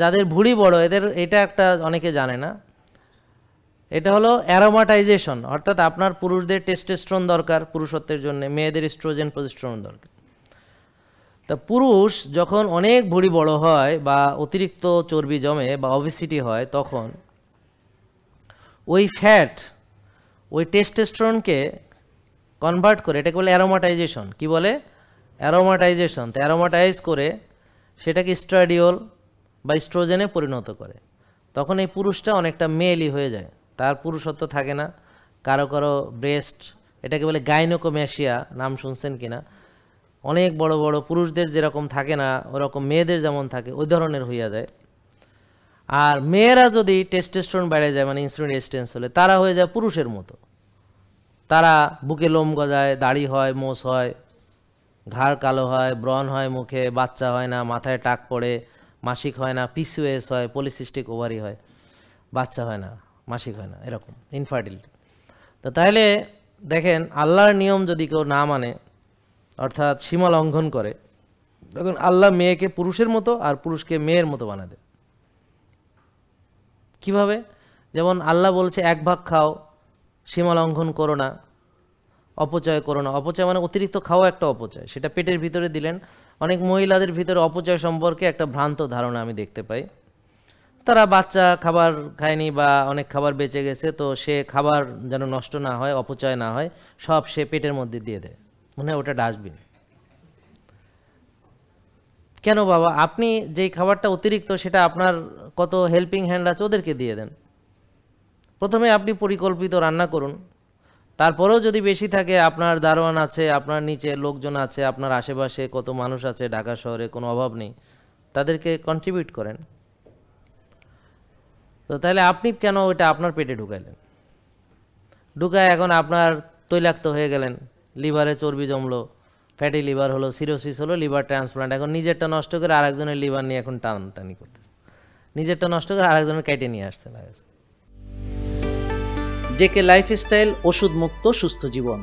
যাদের ভুঁড়ি বড় এদের এটা একটা অনেকে জানে না, এটা হলো অ্যারোমাটাইজেশন, অর্থাৎ আপনার পুরুষদের টেস্টোস্টেরন দরকার পুরুষত্বের জন্য, মেয়েদের ইস্ট্রোজেন প্রজেস্টেরন দরকার। তা পুরুষ যখন অনেক ভুঁড়ি বড় হয় বা অতিরিক্ত চর্বি জমে বা অবেসিটি হয়, তখন ওই ফ্যাট ওই টেস্টোস্টেরনকে কনভার্ট করে, এটাকে বলে অ্যারোমাটাইজেশন। কি বলে? অ্যারোমাটাইজেশন। তো অ্যারোমাটাইজ করে সেটাকে স্ট্রাডিওল বা ইস্ট্রোজেনে পরিণত করে। তখন এই পুরুষটা অনেকটা মেয়েলি হয়ে যায়, তার পুরুষত্ব থাকে না। কারো কারো ব্রেস্ট, এটাকে বলে গাইনোকোম্যাসিয়া, নাম শুনছেন কিনা? অনেক বড় বড় পুরুষদের যেরকম থাকে না ওরকম মেয়েদের যেমন থাকে ওই ধরনের হইয়া যায়। আর মেয়েরা যদি টেস্টোস্টেরন বেড়ে যায়, মানে ইনসুলিন রেজিস্ট্যান্স হলে, তারা হয়ে যায় পুরুষের মতো। তারা বুকে লোম গজায়, দাড়ি হয়, মোষ হয়, ঘাড় কালো হয়, ব্রণ হয় মুখে, বাচ্চা হয় না, মাথায় টাক পড়ে, মাসিক হয় না, পিসিওএস হয়, পলিসিস্টিক ওভারি হয়, বাচ্চা হয় না, মাসিক হয় না, এরকম ইনফার্টিলিটি। তো তাহলে দেখেন, আল্লাহর নিয়ম যদি কেউ না মানে, অর্থাৎ সীমা লঙ্ঘন করে, তখন আল্লাহ মেয়েকে পুরুষের মতো আর পুরুষকে মেয়ের মতো বানা দেয়। কীভাবে? যেমন আল্লাহ বলছে 1 ভাগ খাও, সীমা লঙ্ঘন করো না, অপচয় করো না। অপচয় মানে অতিরিক্ত খাওয়া একটা অপচয়, সেটা পেটের ভিতরে দিলেন। অনেক মহিলাদের ভিতরে অপচয় সম্পর্কে একটা ভ্রান্ত ধারণা আমি দেখতে পাই। তারা বাচ্চা খাবার খায়নি বা অনেক খাবার বেঁচে গেছে, তো সে খাবার যেন নষ্ট না হয়, অপচয় না হয়, সব সে পেটের মধ্যে দিয়ে দেয়, মনে হয় ওটা ডাস্টবিন। কেন বাবা? আপনি যেই খাবারটা অতিরিক্ত, সেটা আপনার কত হেল্পিং হ্যান্ড আছে, ওদেরকে দিয়ে দেন। প্রথমে আপনি পরিকল্পিত রান্না করুন, তারপরেও যদি বেশি থাকে, আপনার দারোয়ান আছে, আপনার নিচে লোকজন আছে, আপনার আশেপাশে কত মানুষ আছে, ঢাকা শহরে কোনো অভাব নেই, তাদেরকে কন্ট্রিবিউট করেন। তো তাহলে আপনি কেন ওইটা আপনার পেটে ঢুকাইলেন? ঢুকায় এখন আপনার তৈলাক্ত হয়ে গেলেন, লিভারে চর্বি জমলো, ফ্যাটি লিভার হলো, সিরোসিস হলো, লিভার ট্রান্সপ্লান্ট। এখন নিজেরটা নষ্ট করে আরেকজনের লিভার নিয়ে এখন টানাটানি করতেছে, নিজেরটা নষ্ট করে আরেকজনের কেটে নিয়ে আসতে লাগে। জেকে লাইফস্টাইল, ওষুধ মুক্ত সুস্থ জীবন।